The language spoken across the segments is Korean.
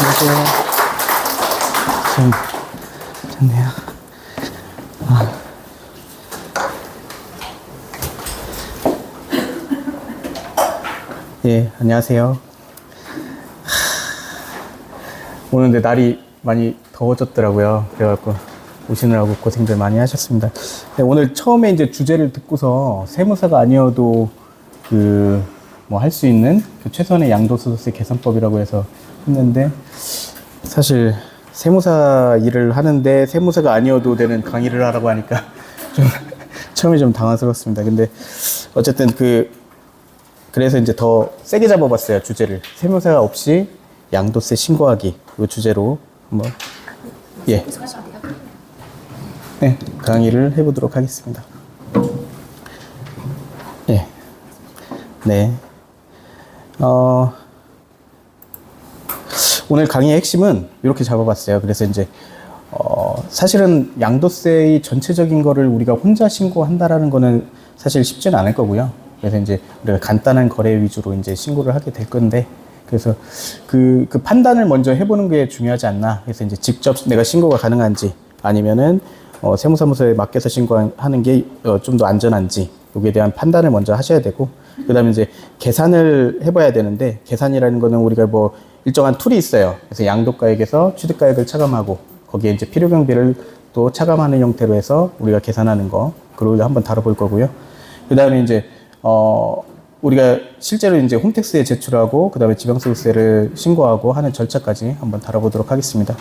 안녕하세요. 좀 좋네요. 예, 안녕하세요. 오늘 근데 날이 많이 더워졌더라고요. 그래갖고 오시느라고 고생들 많이 하셨습니다. 네, 오늘 처음에 이제 주제를 듣고서 세무사가 아니어도 뭐 할 수 있는 그 최선의 양도소득세 계산법이라고 해서 했는데, 사실 세무사 일을 하는데 세무사가 아니어도 되는 강의를 하라고 하니까 좀 처음에 좀 당황스럽습니다. 근데 어쨌든 그래서 이제 더 세게 잡아봤어요, 주제를. 세무사 없이 양도세 신고하기, 이 주제로 한번 네, 강의를 해보도록 하겠습니다. 예, 네. 오늘 강의의 핵심은 이렇게 잡아봤어요. 그래서 이제 사실은 양도세의 전체적인 거를 우리가 혼자 신고한다라는 거는 사실 쉽지는 않을 거고요. 그래서 이제 우리가 간단한 거래 위주로 이제 신고를 하게 될 건데, 그래서 그 판단을 먼저 해보는 게 중요하지 않나. 그래서 이제 직접 내가 신고가 가능한지, 아니면은 세무사무소에 맡겨서 신고하는 게 좀 더 안전한지, 여기에 대한 판단을 먼저 하셔야 되고, 그 다음에 이제 계산을 해봐야 되는데, 계산이라는 거는 우리가 뭐 일정한 툴이 있어요. 그래서 양도가액에서 취득가액을 차감하고, 거기에 이제 필요경비를 또 차감하는 형태로 해서 우리가 계산하는 거, 그걸 한번 다뤄볼 거고요. 그 다음에 이제 우리가 실제로 이제 홈택스에 제출하고, 그 다음에 지방소득세를 신고하고 하는 절차까지 한번 다뤄보도록 하겠습니다.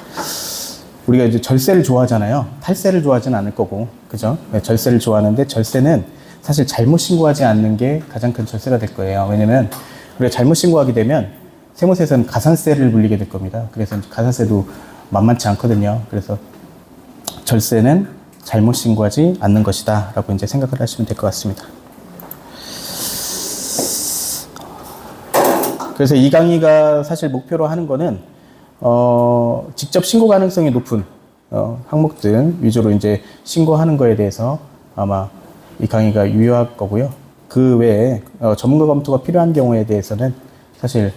우리가 이제 절세를 좋아하잖아요. 탈세를 좋아하지는 않을 거고, 그죠? 네, 절세를 좋아하는데, 절세는 사실 잘못 신고하지 않는 게 가장 큰 절세가 될 거예요. 왜냐면 우리가 잘못 신고하게 되면 세무서에서는 가산세를 물리게 될 겁니다. 그래서 가산세도 만만치 않거든요. 그래서 절세는 잘못 신고하지 않는 것이다 라고 이제 생각을 하시면 될 것 같습니다. 그래서 이 강의가 사실 목표로 하는 거는 직접 신고 가능성이 높은 항목들 위주로 이제 신고하는 거에 대해서 아마 이 강의가 유효할 거고요. 그 외에 전문가 검토가 필요한 경우에 대해서는 사실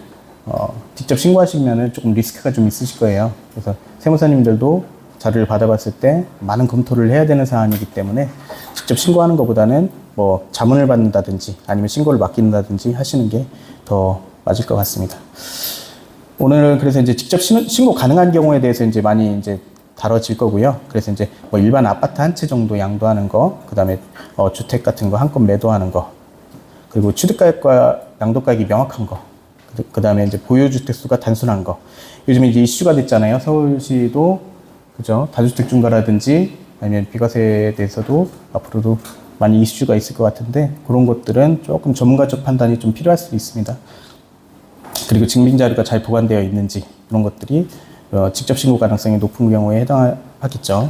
직접 신고하시면은 조금 리스크가 좀 있으실 거예요. 그래서 세무사님들도 자료를 받아봤을 때 많은 검토를 해야 되는 사안이기 때문에 직접 신고하는 것보다는 뭐 자문을 받는다든지 아니면 신고를 맡긴다든지 하시는 게 더 맞을 것 같습니다. 오늘은 그래서 이제 직접 신고 가능한 경우에 대해서 이제 많이 이제 다뤄질 거고요. 그래서 이제 뭐 일반 아파트 한 채 정도 양도하는 거, 그 다음에 주택 같은 거 한 건 매도하는 거, 그리고 취득가액과 양도가액이 명확한 거, 그 다음에 이제 보유주택 수가 단순한 거. 요즘에 이제 이슈가 됐잖아요. 서울시도 그죠? 다주택 중과라든지 아니면 비과세에 대해서도 앞으로도 많이 이슈가 있을 것 같은데, 그런 것들은 조금 전문가적 판단이 좀 필요할 수도 있습니다. 그리고 증빙 자료가 잘 보관되어 있는지, 이런 것들이 직접 신고 가능성이 높은 경우에 해당하겠죠.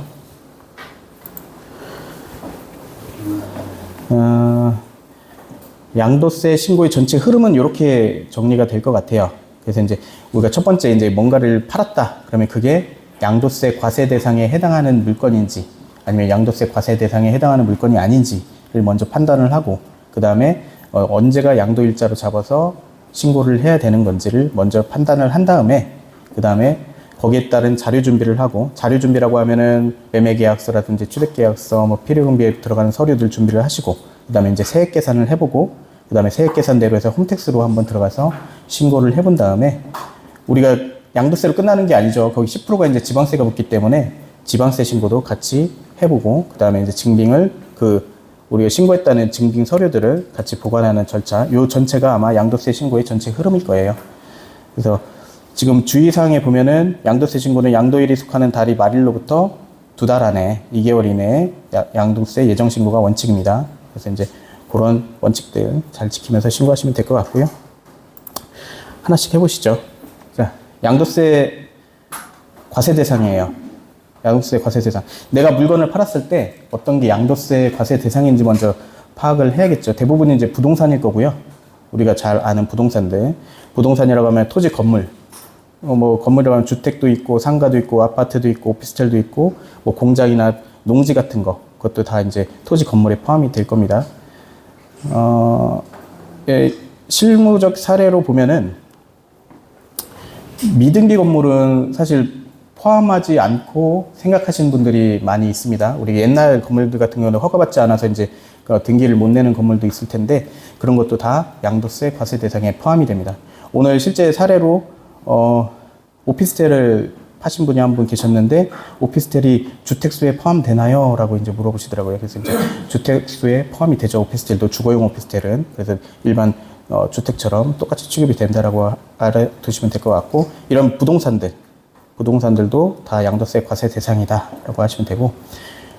양도세 신고의 전체 흐름은 이렇게 정리가 될 것 같아요. 그래서 이제 우리가 첫 번째 이제 뭔가를 팔았다. 그러면 그게 양도세 과세 대상에 해당하는 물건인지, 아니면 양도세 과세 대상에 해당하는 물건이 아닌지를 먼저 판단을 하고, 그 다음에 언제가 양도일자로 잡아서 신고를 해야 되는 건지를 먼저 판단을 한 다음에, 그 다음에 거기에 따른 자료 준비를 하고, 자료 준비라고 하면은 매매계약서라든지 취득계약서, 뭐 필요경비에 들어가는 서류들 준비를 하시고, 그 다음에 이제 세액 계산을 해보고, 그 다음에 세액 계산대로 해서 홈택스로 한번 들어가서 신고를 해본 다음에, 우리가 양도세로 끝나는 게 아니죠. 거기 10%가 이제 지방세가 붙기 때문에 지방세 신고도 같이 해보고, 그 다음에 이제 증빙을 우리가 신고했다는 증빙 서류들을 같이 보관하는 절차, 요 전체가 아마 양도세 신고의 전체 흐름일 거예요. 그래서 지금 주의사항에 보면은 양도세 신고는 양도일이 속하는 달이 말일로부터 2달 안에 2개월 이내에 양도세 예정 신고가 원칙입니다. 그래서 이제 그런 원칙들 잘 지키면서 신고하시면 될 것 같고요. 하나씩 해보시죠. 자, 양도세 과세 대상이에요. 양도세 과세 대상. 내가 물건을 팔았을 때 어떤 게 양도세 과세 대상인지 먼저 파악을 해야겠죠. 대부분 이제 부동산일 거고요. 우리가 잘 아는 부동산들. 부동산이라고 하면 토지 건물. 뭐 건물이라고 하면 주택도 있고 상가도 있고 아파트도 있고 오피스텔도 있고 뭐 공장이나 농지 같은 거, 그것도 다 이제 토지 건물에 포함이 될 겁니다. 실무적 사례로 보면은 미등기 건물은 사실 포함하지 않고 생각하시는 분들이 많이 있습니다. 우리 옛날 건물들 같은 경우는 허가받지 않아서 이제 그 등기를 못 내는 건물도 있을 텐데 그런 것도 다 양도세 과세 대상에 포함이 됩니다. 오늘 실제 사례로 오피스텔을 파신 분이 한 분 계셨는데 오피스텔이 주택수에 포함되나요? 라고 이제 물어보시더라고요. 그래서 이제 주택수에 포함이 되죠. 오피스텔도 주거용 오피스텔은. 그래서 일반 주택처럼 똑같이 취급이 된다라고 알아두시면 될 것 같고 이런 부동산들도 다 양도세 과세 대상이다라고 하시면 되고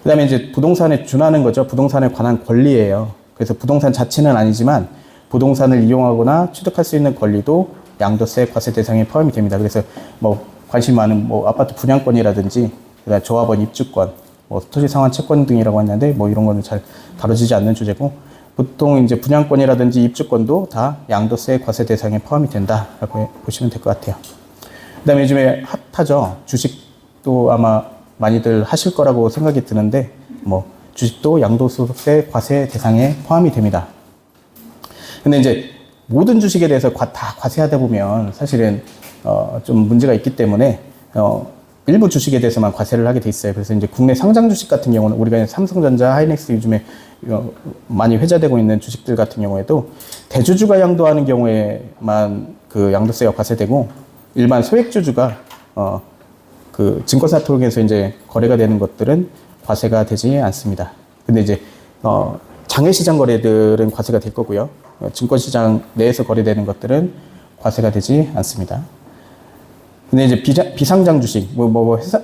그 다음에 이제 부동산에 준하는 거죠. 부동산에 관한 권리예요. 그래서 부동산 자체는 아니지만 부동산을 이용하거나 취득할 수 있는 권리도 양도세 과세 대상에 포함이 됩니다. 그래서 뭐 관심 많은 뭐 아파트 분양권이라든지 그다음 조합원 입주권, 뭐 토지 상환 채권 등이라고 했는데 뭐 이런 거는 잘 다뤄지지 않는 주제고 보통 이제 분양권이라든지 입주권도 다 양도세 과세 대상에 포함이 된다라고 보시면 될 것 같아요. 그다음에 요즘에 핫하죠. 주식도 아마 많이들 하실 거라고 생각이 드는데 뭐 주식도 양도소득세 과세 대상에 포함이 됩니다. 근데 이제 모든 주식에 대해서 다 과세하다 보면 사실은 좀 문제가 있기 때문에 일부 주식에 대해서만 과세를 하게 돼 있어요. 그래서 이제 국내 상장 주식 같은 경우는 우리가 삼성전자, 하이닉스 요즘에 많이 회자되고 있는 주식들 같은 경우에도 대주주가 양도하는 경우에만 그 양도세가 과세되고 일반 소액주주가 그 증권사 통해서 이제 거래가 되는 것들은 과세가 되지 않습니다. 근데 이제 장외시장 거래들은 과세가 될 거고요. 증권시장 내에서 거래되는 것들은 과세가 되지 않습니다. 근데 이제 비상장 주식,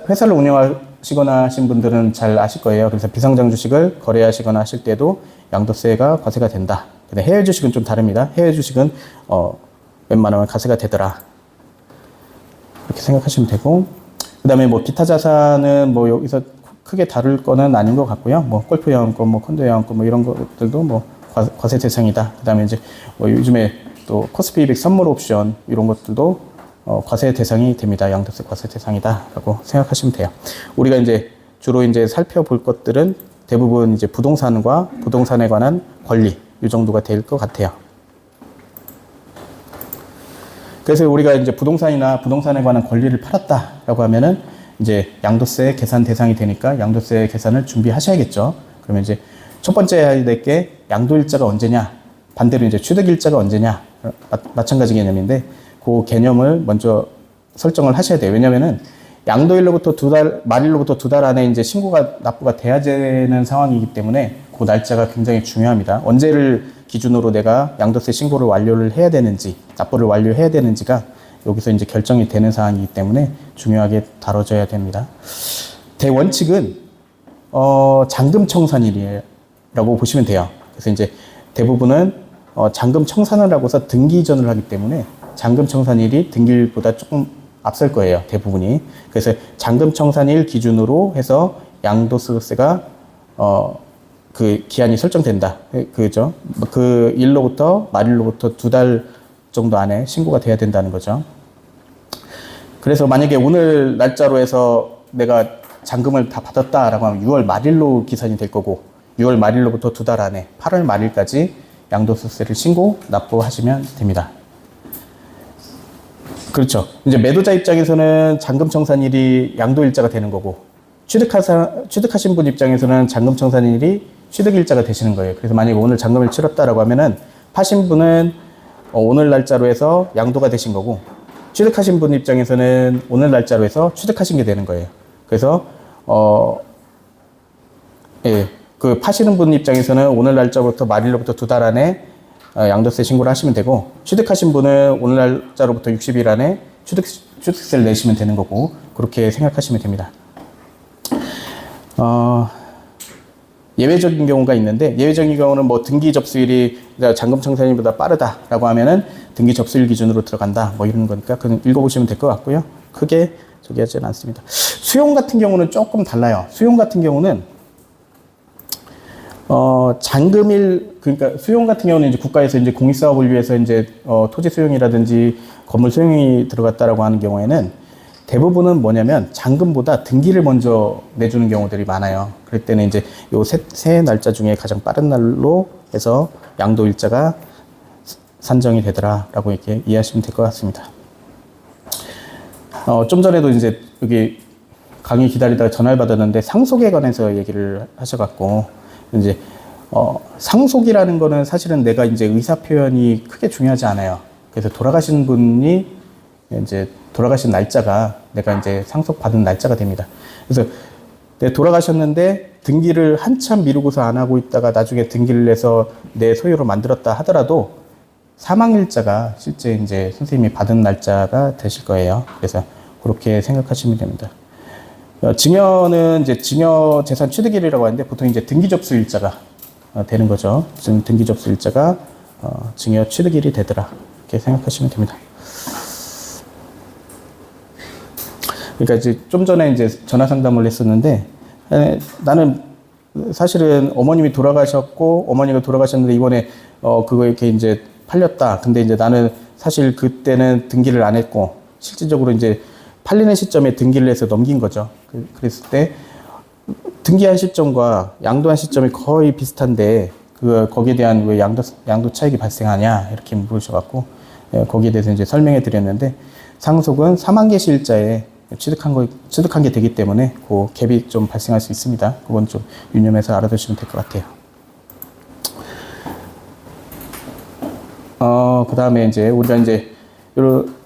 회사를 운영하시거나 하신 분들은 잘 아실 거예요. 그래서 비상장 주식을 거래하시거나 하실 때도 양도세가 과세가 된다. 근데 해외 주식은 좀 다릅니다. 해외 주식은 웬만하면 과세가 되더라. 이렇게 생각하시면 되고, 그 다음에 뭐 기타 자산은 뭐 여기서 크게 다룰 거는 아닌 것 같고요. 뭐 골프 영향권, 뭐 콘도 영향권, 뭐 이런 것들도 뭐 과세 대상이다. 그 다음에 이제 뭐 요즘에 또 코스피 200 선물 옵션 이런 것들도 과세 대상이 됩니다. 양도세 과세 대상이다라고 생각하시면 돼요. 우리가 이제 주로 이제 살펴볼 것들은 대부분 이제 부동산과 부동산에 관한 권리 이 정도가 될 것 같아요. 그래서 우리가 이제 부동산이나 부동산에 관한 권리를 팔았다라고 하면은 이제 양도세 계산 대상이 되니까 양도세 계산을 준비하셔야겠죠. 그러면 이제 첫 번째 해야 될 게 양도일자가 언제냐, 반대로 이제 취득일자가 언제냐, 마찬가지 개념인데 그 개념을 먼저 설정을 하셔야 돼요. 왜냐면은 양도일로부터 말일로부터 2달 안에 이제 신고가 납부가 돼야 되는 상황이기 때문에 그 날짜가 굉장히 중요합니다. 언제를 기준으로 내가 양도세 신고를 완료를 해야 되는지, 납부를 완료해야 되는지가 여기서 이제 결정이 되는 사항이기 때문에 중요하게 다뤄져야 됩니다. 대원칙은 잔금 청산일이라고 보시면 돼요. 그래서 이제 대부분은 잔금 청산을 하고서 등기 이전을 하기 때문에 잔금 청산일이 등기일보다 조금 앞설 거예요. 대부분이. 그래서 잔금 청산일 기준으로 해서 양도소득세가 그 기한이 설정된다. 그죠? 그 일로부터 말일로부터 2달 정도 안에 신고가 돼야 된다는 거죠. 그래서 만약에 오늘 날짜로 해서 내가 잔금을 다 받았다라고 하면 6월 말일로 기산이 될 거고 6월 말일로부터 2달 안에 8월 말일까지 양도소득세를 신고 납부하시면 됩니다. 그렇죠. 이제 매도자 입장에서는 잔금 청산일이 양도일자가 되는 거고 취득하신 분 입장에서는 잔금 청산일이 취득일자가 되시는 거예요. 그래서 만약에 오늘 잔금을 치렀다라고 하면은 파신 분은 오늘 날짜로 해서 양도가 되신 거고 취득하신 분 입장에서는 오늘 날짜로 해서 취득하신 게 되는 거예요. 그래서 그 파시는 분 입장에서는 오늘 날짜부터 말일로부터 2달 안에 양도세 신고를 하시면 되고 취득하신 분은 오늘 날짜로부터 60일 안에 취득세를 내시면 되는 거고 그렇게 생각하시면 됩니다. 예외적인 경우가 있는데 예외적인 경우는 뭐 등기 접수일이 잔금 청산일보다 빠르다라고 하면은 등기 접수일 기준으로 들어간다 뭐 이런 거니까 그건 읽어보시면 될 것 같고요. 크게 저기 하지는 않습니다. 수용 같은 경우는 조금 달라요. 수용 같은 경우는 잔금일 그러니까 수용 같은 경우는 이제 국가에서 이제 공익사업을 위해서 이제 토지 수용이라든지 건물 수용이 들어갔다라고 하는 경우에는 대부분은 뭐냐면 잔금보다 등기를 먼저 내주는 경우들이 많아요. 그럴 때는 이제 요 세 날짜 중에 가장 빠른 날로 해서 양도일자가 산정이 되더라라고 이렇게 이해하시면 될 것 같습니다. 좀 전에도 이제 여기 강의 기다리다가 전화를 받았는데 상속에 관해서 얘기를 하셔갖고, 이제, 상속이라는 거는 사실은 내가 이제 의사 표현이 크게 중요하지 않아요. 그래서 돌아가신 분이 이제 돌아가신 날짜가 내가 이제 상속받은 날짜가 됩니다. 그래서 내 돌아가셨는데 등기를 한참 미루고서 안 하고 있다가 나중에 등기를 내서 내 소유로 만들었다 하더라도 사망일자가 실제 이제 선생님이 받은 날짜가 되실 거예요. 그래서 그렇게 생각하시면 됩니다. 증여는 이제 증여 재산 취득일이라고 하는데 보통 이제 등기 접수 일자가 되는 거죠. 지금 등기 접수 일자가 증여 취득일이 되더라. 이렇게 생각하시면 됩니다. 그러니까 이제 좀 전에 이제 전화 상담을 했었는데, 나는 사실은 어머님이 돌아가셨고, 어머니가 돌아가셨는데 이번에 그거 이렇게 이제 팔렸다. 근데 이제 나는 사실 그때는 등기를 안 했고, 실질적으로 이제 팔리는 시점에 등기를 해서 넘긴 거죠. 그랬을 때 등기한 시점과 양도한 시점이 거의 비슷한데 거기에 대한 왜 양도 차익이 발생하냐 이렇게 물으셔갖고 거기에 대해서 이제 설명해 드렸는데, 상속은 사망 개시일자에 취득한 게 되기 때문에 그 갭이 좀 발생할 수 있습니다. 그건 좀 유념해서 알아두시면 될 것 같아요. 그 다음에 이제 우리가 이제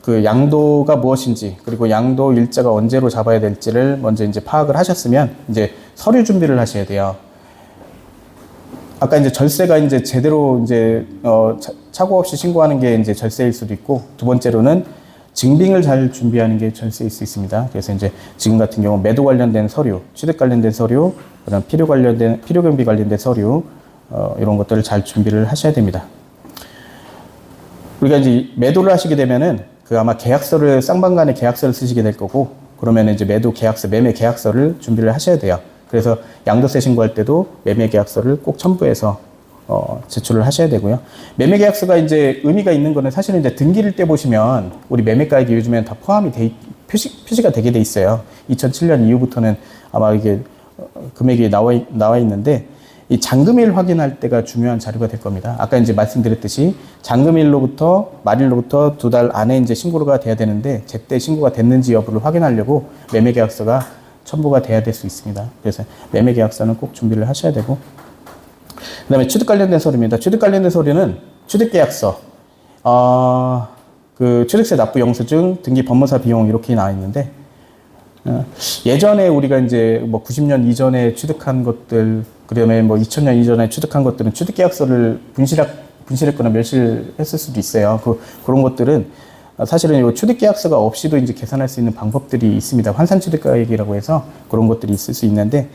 그 양도가 무엇인지, 그리고 양도 일자가 언제로 잡아야 될지를 먼저 이제 파악을 하셨으면 이제 서류 준비를 하셔야 돼요. 아까 이제 절세가 이제 제대로 이제 착오 없이 신고하는 게 이제 절세일 수도 있고, 두 번째로는 증빙을 잘 준비하는 게 절세일 수 있습니다. 그래서 이제 지금 같은 경우 매도 관련된 서류, 취득 관련된 서류, 그다음 필요 경비 관련된 서류, 이런 것들을 잘 준비를 하셔야 됩니다. 우리가 이제 매도를 하시게 되면은 아마 계약서를, 쌍방간의 계약서를 쓰시게 될 거고, 그러면 이제 매도 계약서, 매매 계약서를 준비를 하셔야 돼요. 그래서 양도세 신고할 때도 매매 계약서를 꼭 첨부해서 제출을 하셔야 되고요. 매매 계약서가 이제 의미가 있는 거는 사실은 이제 등기를 떼 보시면 우리 매매가액이 요즘엔 다 포함이 표시가 되게 돼 있어요. 2007년 이후부터는 아마 이게 금액이 나와 있는데, 이 잔금일 확인할 때가 중요한 자료가 될 겁니다. 아까 이제 말씀드렸듯이 잔금일로부터 말일로부터 2달 안에 이제 신고가 돼야 되는데, 제때 신고가 됐는지 여부를 확인하려고 매매 계약서가 첨부가 돼야 될 수 있습니다. 그래서 매매 계약서는 꼭 준비를 하셔야 되고, 그다음에 취득 관련된 서류입니다. 취득 관련된 서류는 취득 계약서, 그 취득세 납부 영수증, 등기 법무사 비용 이렇게 나와 있는데, 예전에 우리가 이제 뭐 90년 이전에 취득한 것들, 그다음에 뭐 2000년 이전에 취득한 것들은 취득 계약서를 분실했거나 멸실했을 수도 있어요. 그런 것들은 사실은 이 취득 계약서가 없이도 이제 계산할 수 있는 방법들이 있습니다. 환산 취득가액이라고 해서 그런 것들이 있을 수 있는데,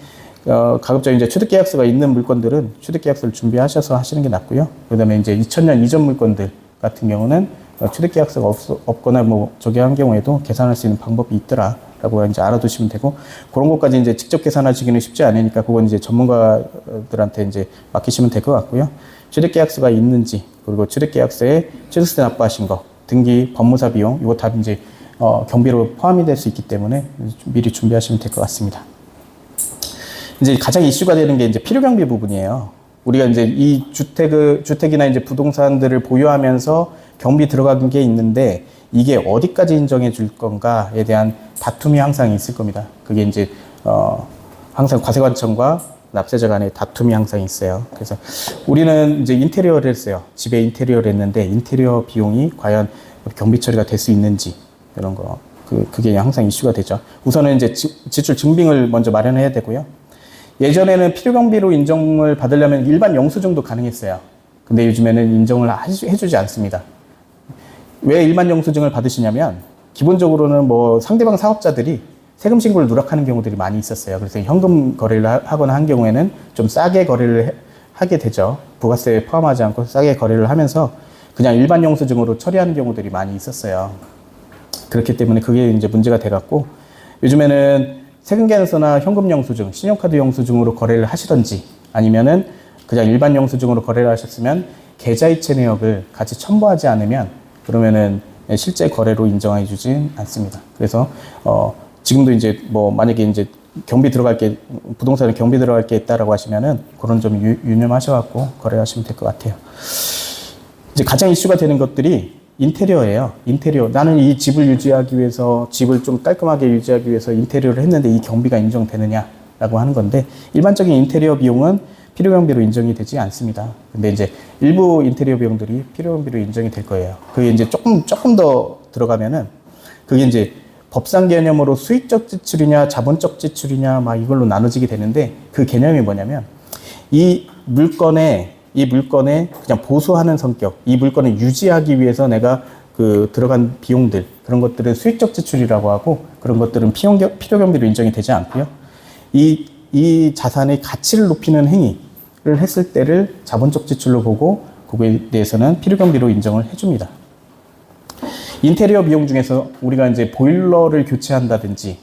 가급적 이제 취득 계약서가 있는 물건들은 취득 계약서를 준비하셔서 하시는 게 낫고요. 그다음에 이제 2000년 이전 물건들 같은 경우는 취득 계약서가 없거나 뭐 저기 한 경우에도 계산할 수 있는 방법이 있더라라고 이제 알아두시면 되고, 그런 것까지 이제 직접 계산하시기는 쉽지 않으니까 그건 이제 전문가들한테 이제 맡기시면 될 것 같고요. 취득 계약서가 있는지, 그리고 취득 계약서에 취득세 납부하신 거, 등기, 법무사 비용, 이거 다 이제 경비로 포함이 될 수 있기 때문에 미리 준비하시면 될 것 같습니다. 이제 가장 이슈가 되는 게 이제 필요 경비 부분이에요. 우리가 이제 이 주택이나 이제 부동산들을 보유하면서 경비 들어간 게 있는데, 이게 어디까지 인정해 줄 건가에 대한 다툼이 항상 있을 겁니다. 그게 이제 항상 과세관청과 납세자 간의 다툼이 항상 있어요. 그래서 우리는 이제 인테리어를 했어요. 집에 인테리어를 했는데 인테리어 비용이 과연 경비 처리가 될 수 있는지, 이런 거 그게 항상 이슈가 되죠. 우선은 이제 지출 증빙을 먼저 마련해야 되고요. 예전에는 필요경비로 인정을 받으려면 일반 영수증도 가능했어요. 근데 요즘에는 인정을 해주지 않습니다. 왜 일반 영수증을 받으시냐면, 기본적으로는 뭐 상대방 사업자들이 세금 신고를 누락하는 경우들이 많이 있었어요. 그래서 현금 거래를 하거나 한 경우에는 좀 싸게 거래를 하게 되죠. 부가세 포함하지 않고 싸게 거래를 하면서 그냥 일반 영수증으로 처리하는 경우들이 많이 있었어요. 그렇기 때문에 그게 이제 문제가 돼갖고, 요즘에는 세금계산서나 현금 영수증, 신용카드 영수증으로 거래를 하시던지, 아니면은 그냥 일반 영수증으로 거래를 하셨으면 계좌이체 내역을 같이 첨부하지 않으면, 그러면은 실제 거래로 인정해 주진 않습니다. 그래서 지금도 이제 뭐 만약에 이제 부동산에 경비 들어갈 게 있다라고 하시면은 그런 점 유념하셔갖고 거래하시면 될 것 같아요. 이제 가장 이슈가 되는 것들이 인테리어예요. 인테리어. 나는 이 집을 유지하기 위해서, 집을 좀 깔끔하게 유지하기 위해서 인테리어를 했는데 이 경비가 인정되느냐라고 하는 건데, 일반적인 인테리어 비용은 필요경비로 인정이 되지 않습니다. 근데 이제 일부 인테리어 비용들이 필요경비로 인정이 될 거예요. 그게 이제 조금 더 들어가면은, 그게 이제 법상 개념으로 수익적 지출이냐 자본적 지출이냐 막 이걸로 나눠지게 되는데, 그 개념이 뭐냐면, 이 물건에 그냥 보수하는 성격, 이 물건을 유지하기 위해서 내가 그 들어간 비용들, 그런 것들은 수익적 지출이라고 하고, 그런 것들은 필요경비로 인정이 되지 않고요. 이 자산의 가치를 높이는 행위를 했을 때를 자본적 지출로 보고, 그거에 대해서는 필요경비로 인정을 해줍니다. 인테리어 비용 중에서 우리가 이제 보일러를 교체한다든지,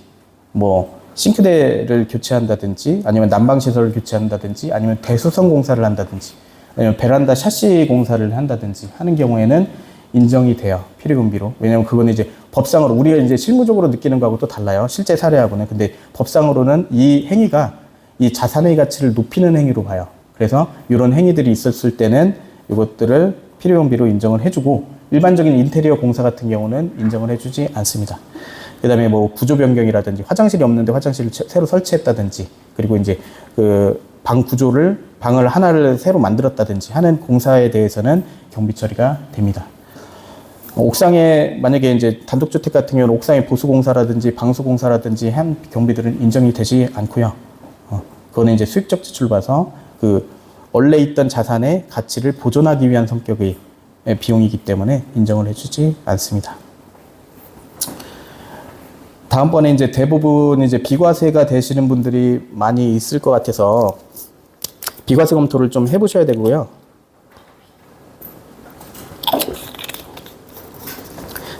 뭐 싱크대를 교체한다든지, 아니면 난방시설을 교체한다든지, 아니면 대수성 공사를 한다든지, 아니면 베란다 샤시 공사를 한다든지 하는 경우에는 인정이 돼요. 필요경비로. 왜냐면 그거는 이제 법상으로, 우리가 이제 실무적으로 느끼는 거하고 또 달라요. 실제 사례하고는. 근데 법상으로는 이 행위가 이 자산의 가치를 높이는 행위로 봐요. 그래서 이런 행위들이 있었을 때는 이것들을 필요경비로 인정을 해주고, 일반적인 인테리어 공사 같은 경우는 인정을 해주지 않습니다. 그 다음에 뭐 구조 변경이라든지, 화장실이 없는데 화장실을 새로 설치했다든지, 그리고 이제 그 방을 하나를 새로 만들었다든지 하는 공사에 대해서는 경비 처리가 됩니다. 옥상에 만약에 이제 단독주택 같은 경우는 옥상에 보수공사라든지 방수공사라든지 한 경비들은 인정이 되지 않고요. 그거는 이제 수익적 지출 봐서 그 원래 있던 자산의 가치를 보존하기 위한 성격의 비용이기 때문에 인정을 해주지 않습니다. 다음번에 이제 대부분 이제 비과세가 되시는 분들이 많이 있을 것 같아서 비과세 검토를 좀 해보셔야 되고요.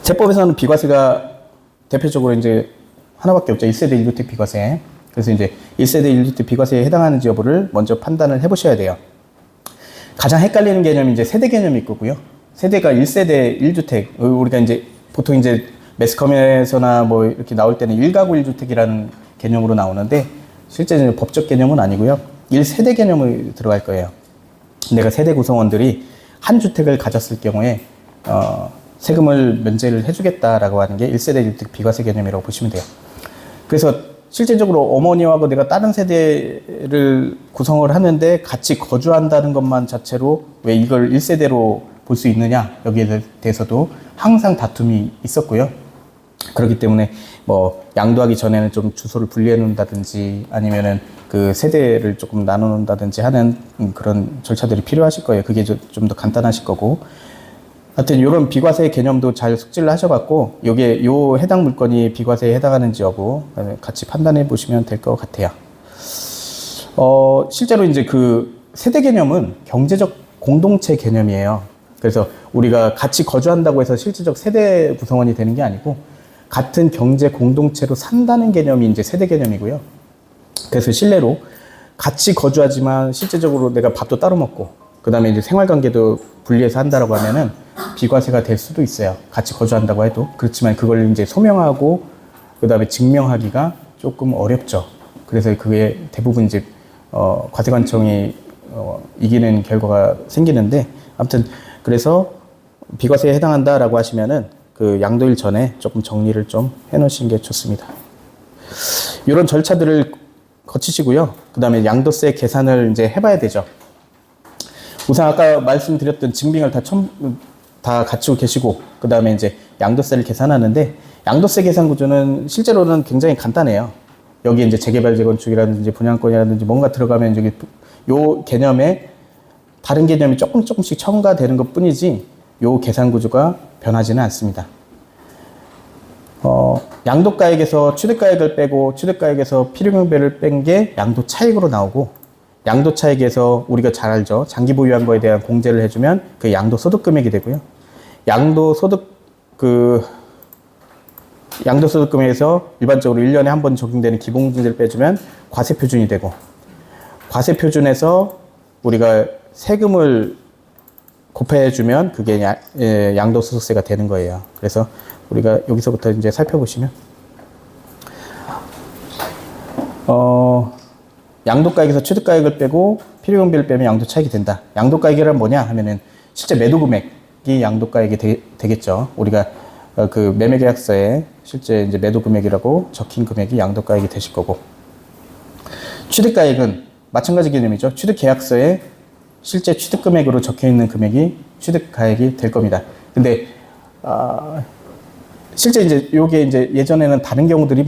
세법에서는 비과세가 대표적으로 이제 하나밖에 없죠. 1세대 1주택 비과세. 그래서 이제 1세대 1주택 비과세에 해당하는지 여부를 먼저 판단을 해보셔야 돼요. 가장 헷갈리는 개념이 이제 세대 개념이 있고요. 세대가 1세대 1주택. 우리가 이제 보통 이제 매스컴에서나 뭐 이렇게 나올 때는 1가구 1주택이라는 개념으로 나오는데, 실제 법적 개념은 아니고요. 1세대 개념이 들어갈 거예요. 내가 세대 구성원들이 한 주택을 가졌을 경우에 세금을 면제를 해주겠다라고 하는 게 1세대 1주택 비과세 개념이라고 보시면 돼요. 그래서 실제적으로 어머니하고 내가 다른 세대를 구성을 하는데 같이 거주한다는 것만 자체로 왜 이걸 1세대로 볼 수 있느냐, 여기에 대해서도 항상 다툼이 있었고요. 그렇기 때문에 뭐 양도하기 전에는 좀 주소를 분리해 놓는다든지, 아니면은 그 세대를 조금 나눠 놓는다든지 하는 그런 절차들이 필요하실 거예요. 그게 좀 더 간단하실 거고. 하여튼 이런 비과세 개념도 잘 숙지를 하셔갖고, 요게 요 해당 물건이 비과세에 해당하는지 여부 같이 판단해 보시면 될 것 같아요. 실제로 이제 그 세대 개념은 경제적 공동체 개념이에요. 그래서 우리가 같이 거주한다고 해서 실질적 세대 구성원이 되는 게 아니고, 같은 경제 공동체로 산다는 개념이 이제 세대 개념이고요. 그래서 실내로 같이 거주하지만 실제적으로 내가 밥도 따로 먹고, 그 다음에 이제 생활관계도 분리해서 한다라고 하면은 비과세가 될 수도 있어요. 같이 거주한다고 해도. 그렇지만 그걸 이제 소명하고, 그 다음에 증명하기가 조금 어렵죠. 그래서 그게 대부분 이제, 과세관청이, 이기는 결과가 생기는데, 아무튼, 그래서 비과세에 해당한다라고 하시면은 그 양도일 전에 조금 정리를 좀 해 놓으시는 게 좋습니다. 이런 절차들을 거치시고요. 그 다음에 양도세 계산을 이제 해봐야 되죠. 우선 아까 말씀드렸던 증빙을 다 갖추고 계시고, 그 다음에 이제 양도세를 계산하는데, 양도세 계산 구조는 실제로는 굉장히 간단해요. 여기 이제 재개발, 재건축이라든지 분양권이라든지 뭔가 들어가면 여기 요 개념에 다른 개념이 조금씩 첨가되는 것 뿐이지, 요 계산 구조가 변하지는 않습니다. 양도가액에서 취득가액을 빼고, 취득가액에서 필요경비를 뺀 게 양도 차익으로 나오고, 양도 차익에서 우리가 잘 알죠. 장기 보유한 거에 대한 공제를 해주면 그 양도 소득 금액이 되고요. 양도 소득 금액에서 일반적으로 1년에 한 번 적용되는 기본공제를 빼주면 과세 표준이 되고, 과세 표준에서 우리가 세금을 곱해주면 그게 양도소득세가 되는 거예요. 그래서 우리가 여기서부터 이제 살펴보시면, 양도가액에서 취득가액을 빼고 필요경비를 빼면 양도차익이 된다. 양도가액이란 뭐냐 하면은 실제 매도금액, 금액이 양도가액이 되겠죠. 우리가 그 매매계약서에 실제 이제 매도 금액이라고 적힌 금액이 양도가액이 되실 거고, 취득가액은 마찬가지 개념이죠. 취득계약서에 실제 취득금액으로 적혀 있는 금액이 취득가액이 될 겁니다. 근데 실제 이제 요게 이제 예전에는 다른 경우들이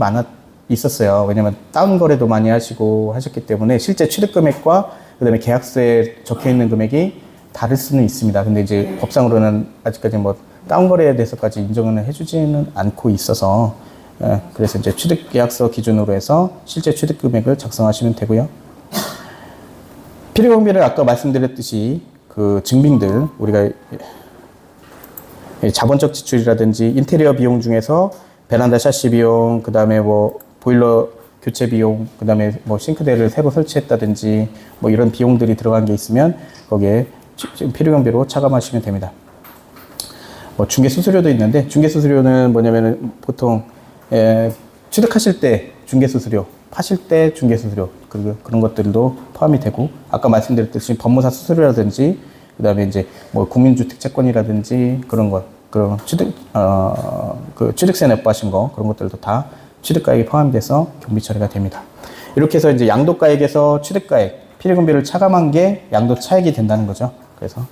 있었어요. 왜냐면 다운거래도 많이 하셨기 때문에 실제 취득금액과 그 다음에 계약서에 적혀 있는 금액이 다를 수는 있습니다. 근데 이제 법상으로는 아직까지 뭐 다운거래에 대해서까지 인정을 해주지는 않고 있어서, 그래서 이제 취득계약서 기준으로 해서 실제 취득금액을 작성하시면 되고요. 필요경비를 아까 말씀드렸듯이 그 증빙들, 우리가 자본적 지출이라든지 인테리어 비용 중에서 베란다 샤시 비용, 그 다음에 뭐 보일러 교체 비용, 그 다음에 뭐 싱크대를 새로 설치했다든지 뭐 이런 비용들이 들어간 게 있으면 거기에 필요경비로 차감하시면 됩니다. 뭐 중개수수료도 있는데, 중개수수료는 뭐냐면은 보통 취득하실 때 중개수수료, 파실 때 중개수수료, 그리고 그런 것들도 포함이 되고, 아까 말씀드렸듯이 법무사 수수료라든지 그 다음에 이제 뭐 국민주택 채권이라든지 그런 것, 그런 그 취득세 납부하신 거, 그런 것들도 다 취득가액이 포함돼서 경비 처리가 됩니다. 이렇게 해서 이제 양도가액에서 취득가액, 필요금비를 차감한 게 양도 차익이 된다는 거죠. 그래서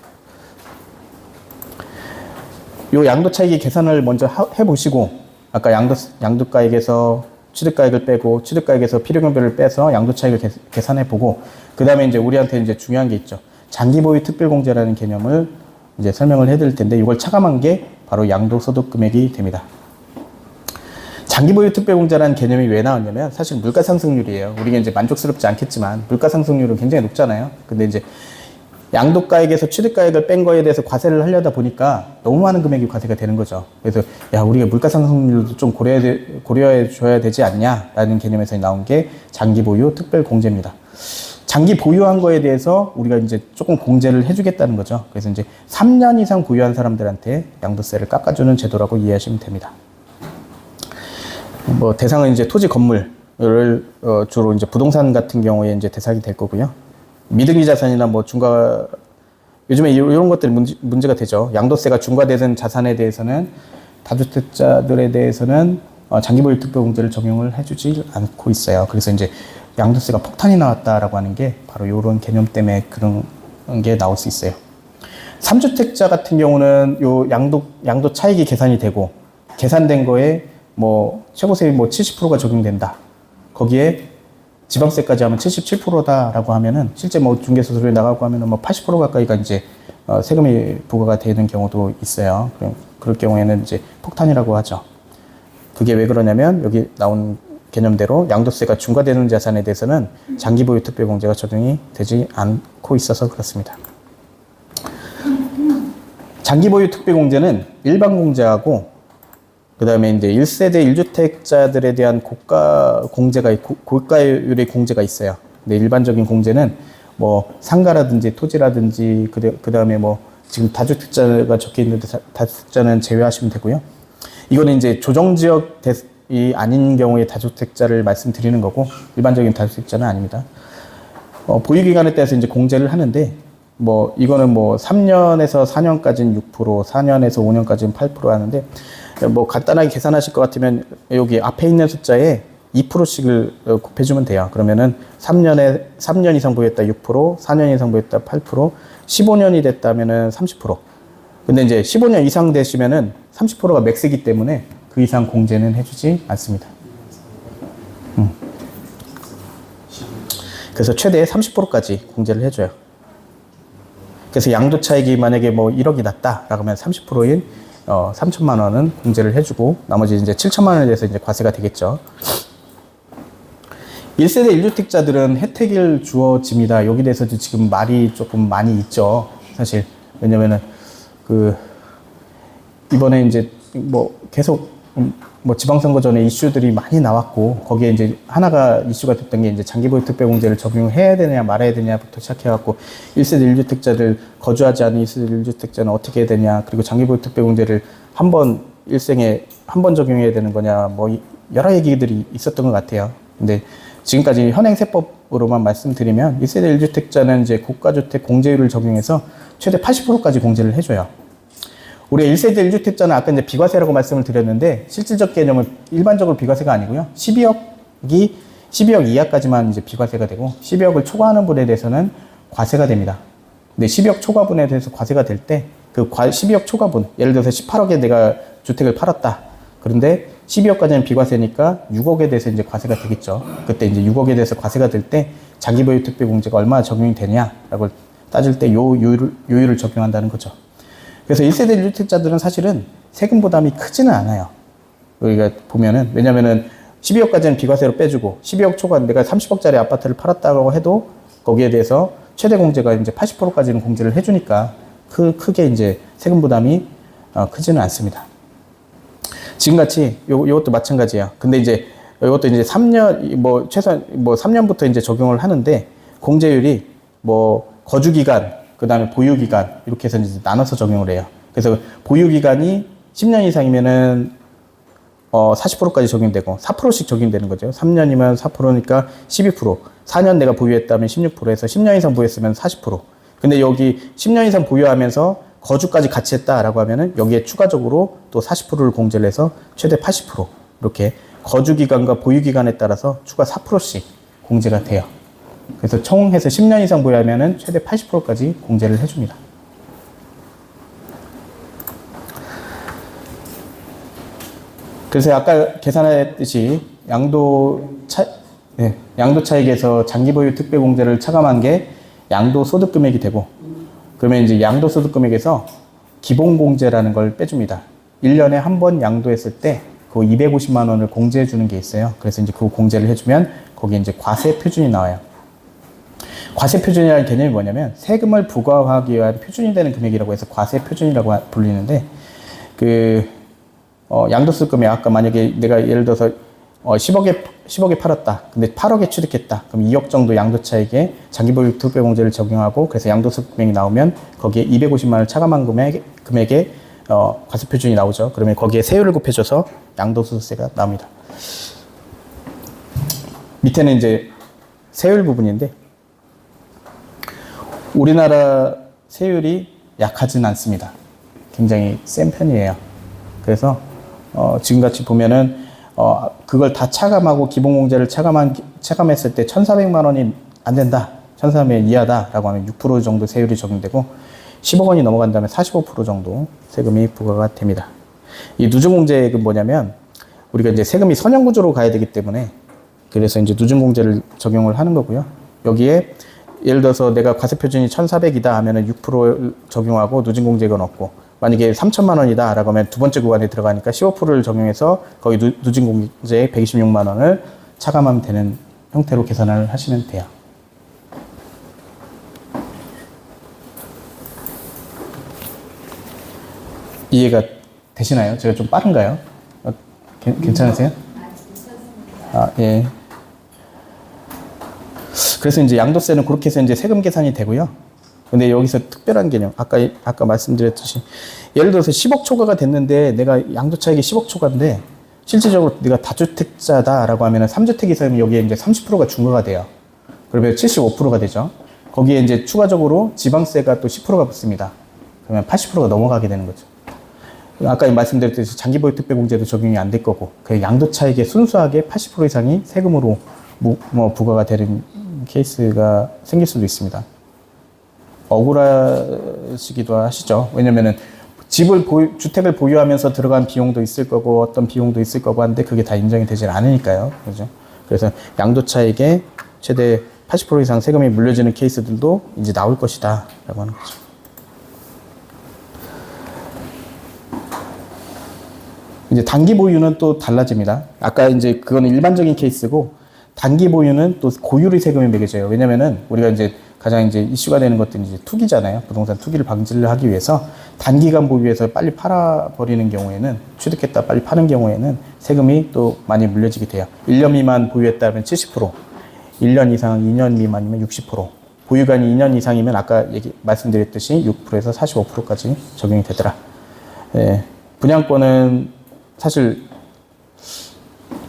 요 양도 차익의 계산을 먼저 해보시고, 아까 양도가액에서 취득가액을 빼고 취득가액에서 필요경비를 빼서 양도 차익을 계산해보고, 그 다음에 이제 우리한테 이제 중요한 게 있죠. 장기보유 특별공제라는 개념을 이제 설명을 해드릴 텐데, 이걸 차감한 게 바로 양도소득금액이 됩니다. 장기보유 특별공제라는 개념이 왜 나왔냐면, 사실 물가상승률이에요. 우리가 이제 만족스럽지 않겠지만 물가상승률은 굉장히 높잖아요. 근데 이제 양도가액에서 취득가액을 뺀 거에 대해서 과세를 하려다 보니까 너무 많은 금액이 과세가 되는 거죠. 그래서 야, 우리가 물가상승률도 좀 고려해 줘야 되지 않냐라는 개념에서 나온 게 장기보유 특별공제입니다. 장기 보유한 거에 대해서 우리가 이제 조금 공제를 해주겠다는 거죠. 그래서 이제 3년 이상 보유한 사람들한테 양도세를 깎아주는 제도라고 이해하시면 됩니다. 뭐 대상은 이제 토지 건물을 주로 이제 부동산 같은 경우에 이제 대상이 될 거고요. 미등기 자산이나 뭐 요즘에 이런 것들이 문제가 되죠. 양도세가 중과되는 자산에 대해서는, 다주택자들에 대해서는 장기보유 특별공제를 적용을 해주지 않고 있어요. 그래서 이제 양도세가 폭탄이 나왔다라고 하는 게 바로 이런 개념 때문에 그런 게 나올 수 있어요. 3주택자 같은 경우는 요 양도 차익이 계산이 되고, 계산된 거에 뭐 최고세율 뭐 70%가 적용된다. 거기에 지방세까지 하면 77%다라고 하면은, 실제 뭐 중개수수료 나가고 하면은 뭐 80% 가까이가 이제 세금이 부과가 되는 경우도 있어요. 그럴 경우에는 이제 폭탄이라고 하죠. 그게 왜 그러냐면, 여기 나온 개념대로 양도세가 중과되는 자산에 대해서는 장기보유 특별공제가 적용이 되지 않고 있어서 그렇습니다. 장기보유 특별공제는 일반공제하고, 그 다음에 이제 1세대 1주택자들에 대한 고가율의 공제가 있어요. 근데 일반적인 공제는 뭐 상가라든지 토지라든지, 그 다음에 뭐 지금 다주택자가 적혀 있는데 다주택자는 제외하시면 되고요. 이거는 이제 조정지역이 아닌 경우에 다주택자를 말씀드리는 거고, 일반적인 다주택자는 아닙니다. 보유기간에 따라서 이제 공제를 하는데, 뭐 이거는 뭐 3년에서 4년까지는 6%, 4년에서 5년까지는 8% 하는데, 뭐 간단하게 계산하실 것 같으면 여기 앞에 있는 숫자에 2%씩을 곱해주면 돼요. 그러면은 3년 이상 보유했다 6%, 4년 이상 보유했다 8%, 15년이 됐다면은 30%. 근데 이제 15년 이상 되시면은 30%가 맥스이기 때문에 그 이상 공제는 해주지 않습니다. 그래서 최대 30%까지 공제를 해줘요. 그래서 양도 차익이 만약에 뭐 1억이 났다라고 하면 30%인 3천만 원은 공제를 해주고, 나머지 이제 7천만 원에 대해서 이제 과세가 되겠죠. 1세대 1주택자들은 혜택을 주어집니다. 여기 대해서도 지금 말이 조금 많이 있죠. 사실. 왜냐면은, 이번에 이제 뭐 계속 뭐 지방선거 전에 이슈들이 많이 나왔고, 거기에 이제 하나가 이슈가 됐던 게 이제 장기보유 특별공제를 적용해야 되냐 말아야 되냐부터 시작해갖고, 1세대 1주택자를 거주하지 않은 1세대 1주택자는 어떻게 해야 되냐, 그리고 장기보유 특별공제를 일생에 한 번 적용해야 되는 거냐, 뭐 여러 얘기들이 있었던 것 같아요. 근데 지금까지 현행 세법으로만 말씀드리면, 1세대 1주택자는 이제 고가주택 공제율을 적용해서 최대 80%까지 공제를 해줘요. 우리가 1세대 1주택자는 아까 이제 비과세라고 말씀을 드렸는데 실질적 개념은 일반적으로 비과세가 아니고요. 12억 이하까지만 이제 비과세가 되고 12억을 초과하는 분에 대해서는 과세가 됩니다. 근데 12억 초과분에 대해서 과세가 될 때 그 12억 초과분, 예를 들어서 18억에 내가 주택을 팔았다. 그런데 12억까지는 비과세니까 6억에 대해서 이제 과세가 되겠죠. 그때 이제 6억에 대해서 과세가 될 때 장기보유 특별공제가 얼마나 적용이 되냐라고 따질 때 요 요율을 적용한다는 거죠. 그래서 1세대 1주택자들은 사실은 세금 부담이 크지는 않아요. 우리가 보면은, 왜냐면은 12억까지는 비과세로 빼주고 12억 초과 내가 30억짜리 아파트를 팔았다고 해도 거기에 대해서 최대 공제가 이제 80%까지는 공제를 해주니까 크게 이제 세금 부담이 크지는 않습니다. 지금같이 요것도 마찬가지예요. 근데 이제 이것도 이제 3년 뭐 최소한 뭐 3년부터 이제 적용을 하는데 공제율이 뭐 거주 기간 그다음에 보유 기간 이렇게 해서 이제 나눠서 적용을 해요. 그래서 보유 기간이 10년 이상이면은 40%까지 적용되고 4%씩 적용되는 거죠. 3년이면 4%니까 12%, 4년 내가 보유했다면 16%에서 10년 이상 보유했으면 40%. 근데 여기 10년 이상 보유하면서 거주까지 같이 했다라고 하면은 여기에 추가적으로 또 40%를 공제를 해서 최대 80% 이렇게 거주 기간과 보유 기간에 따라서 추가 4%씩 공제가 돼요. 그래서 총 해서 10년 이상 보유하면은 최대 80%까지 공제를 해줍니다. 그래서 아까 계산했듯이 양도 차익에서 장기 보유 특별 공제를 차감한 게 양도 소득 금액이 되고, 그러면 이제 양도 소득 금액에서 기본 공제라는 걸 빼줍니다. 1년에 한 번 양도했을 때 그 250만 원을 공제해 주는 게 있어요. 그래서 이제 그 공제를 해주면 거기에 이제 과세 표준이 나와요. 과세 표준이라는 개념이 뭐냐면 세금을 부과하기 위한 표준이 되는 금액이라고 해서 과세 표준이라고 불리는데, 양도소득 금액, 아까 만약에 내가 예를 들어서 10억에 팔았다. 근데 8억에 취득했다. 그럼 2억 정도 양도차익에 장기보유 특별공제를 적용하고, 그래서 양도소득 금액이 나오면 거기에 250만 원을 차감한 금액에 과세 표준이 나오죠. 그러면 거기에 세율을 곱해줘서 양도소득세가 나옵니다. 밑에는 이제 세율 부분인데, 우리나라 세율이 약하진 않습니다. 굉장히 센 편이에요. 그래서 지금같이 보면은 그걸 다 차감하고 기본공제를 차감했을 때 1,400만 원이 안 된다, 1,400만 이하다라고 하면 6% 정도 세율이 적용되고, 10억 원이 넘어간다면 45% 정도 세금이 부과가 됩니다. 이 누진공제액은 뭐냐면 우리가 이제 세금이 선형구조로 가야 되기 때문에, 그래서 이제 누진공제를 적용을 하는 거고요. 여기에 예를 들어서 내가 과세표준이 1,400이다 하면은 6% 적용하고 누진공제액은 없고, 만약에 3천만 원이다 라고 하면 두 번째 구간에 들어가니까 15%를 적용해서 거기 누진공제액 126만 원을 차감하면 되는 형태로 계산을 하시면 돼요. 이해가 되시나요? 제가 좀 빠른가요? 괜찮으세요? 예. 그래서 이제 양도세는 그렇게 해서 이제 세금 계산이 되고요. 근데 여기서 특별한 개념, 아까 말씀드렸듯이, 예를 들어서 10억 초과가 됐는데 내가 양도차익이 10억 초과인데 실질적으로 내가 다주택자다라고 하면은 3주택 이상이면 여기에 이제 30%가 중과가 돼요. 그러면 75%가 되죠. 거기에 이제 추가적으로 지방세가 또 10%가 붙습니다. 그러면 80%가 넘어가게 되는 거죠. 아까 말씀드렸듯이 장기보유 특별공제도 적용이 안 될 거고, 그 양도차익의 순수하게 80% 이상이 세금으로 부과가 되는 케이스가 생길 수도 있습니다. 억울하시기도 하시죠. 왜냐면은 주택을 보유하면서 들어간 비용도 있을 거고 어떤 비용도 있을 거고 한데 그게 다 인정이 되질 않으니까요. 그죠? 그래서 양도차익의 최대 80% 이상 세금이 물려지는 케이스들도 이제 나올 것이다 라고 하는 거죠. 이제 단기 보유는 또 달라집니다. 아까 이제 그건 일반적인 케이스고, 단기 보유는 또 고유리 세금이 매겨져요. 왜냐면은 우리가 이제 가장 이제 이슈가 되는 것들은 이제 투기잖아요. 부동산 투기를 방지를 하기 위해서 단기간 보유해서 빨리 팔아버리는 경우에는, 취득했다 빨리 파는 경우에는 세금이 또 많이 물려지게 돼요. 1년 미만 보유했다면 70%, 1년 이상 2년 미만이면 60%, 보유간이 2년 이상이면 아까 말씀드렸듯이 6%에서 45%까지 적용이 되더라. 예, 분양권은 사실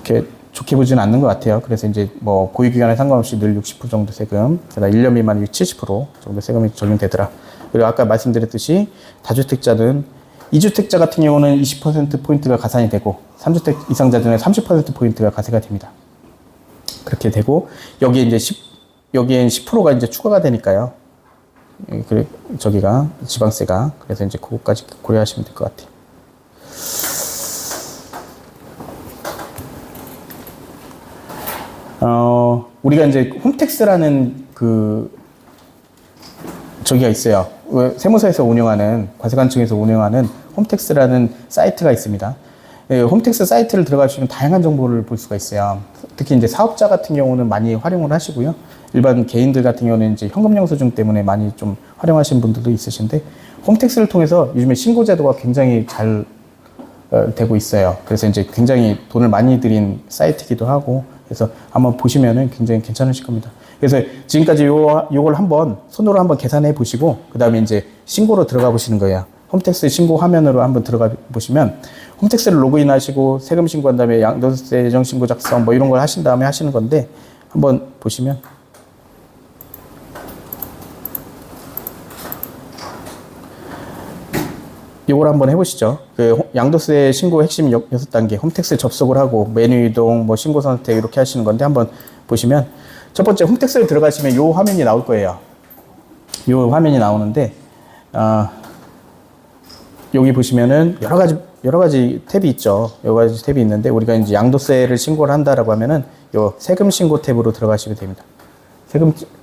이렇게 좋게 보지는 않는 것 같아요. 그래서 이제 뭐 보유 기간에 상관없이 늘 60% 정도 세금, 그다음 1년 미만이 70% 정도 세금이 적용되더라. 그리고 아까 말씀드렸듯이 다주택자는 2주택자 같은 경우는 20%포인트가 가산이 되고 3주택 이상자들은 30%포인트가 가세가 됩니다. 그렇게 되고 여기에 이제 여기엔 10%가 이제 추가가 되니까요. 그래 저기가 지방세가 그래서 이제 그거까지 고려하시면 될 것 같아요. 우리가 이제 홈택스라는 저기가 있어요. 세무서에서 운영하는 과세관청에서 운영하는 홈택스라는 사이트가 있습니다. 홈택스 사이트를 들어가시면 다양한 정보를 볼 수가 있어요. 특히 이제 사업자 같은 경우는 많이 활용을 하시고요. 일반 개인들 같은 경우는 이제 현금 영수증 때문에 많이 좀 활용하시는 분들도 있으신데 홈택스를 통해서 요즘에 신고 제도가 굉장히 잘 되고 있어요. 그래서 이제 굉장히 돈을 많이 들인 사이트이기도 하고 그래서 한번 보시면은 굉장히 괜찮으실 겁니다. 그래서 지금까지 요걸 한번 손으로 한번 계산해 보시고 그 다음에 이제 신고로 들어가 보시는 거예요. 홈택스 신고 화면으로 한번 들어가 보시면 홈택스를 로그인 하시고 세금 신고한 다음에 양도세 예정 신고 작성 뭐 이런 걸 하신 다음에 하시는 건데 한번 보시면 요걸 한번 해보시죠. 양도세 신고 핵심 6단계 홈택스 접속을 하고 메뉴 이동 뭐 신고 선택 이렇게 하시는 건데 한번 보시면 첫 번째 홈택스를 들어가시면 요 화면이 나올 거예요. 요 화면이 나오는데 여기 보시면은 여러 가지 탭이 있죠. 여러 가지 탭이 있는데 우리가 이제 양도세를 신고를 한다라고 하면은 요 세금 신고 탭으로 들어가시면 됩니다.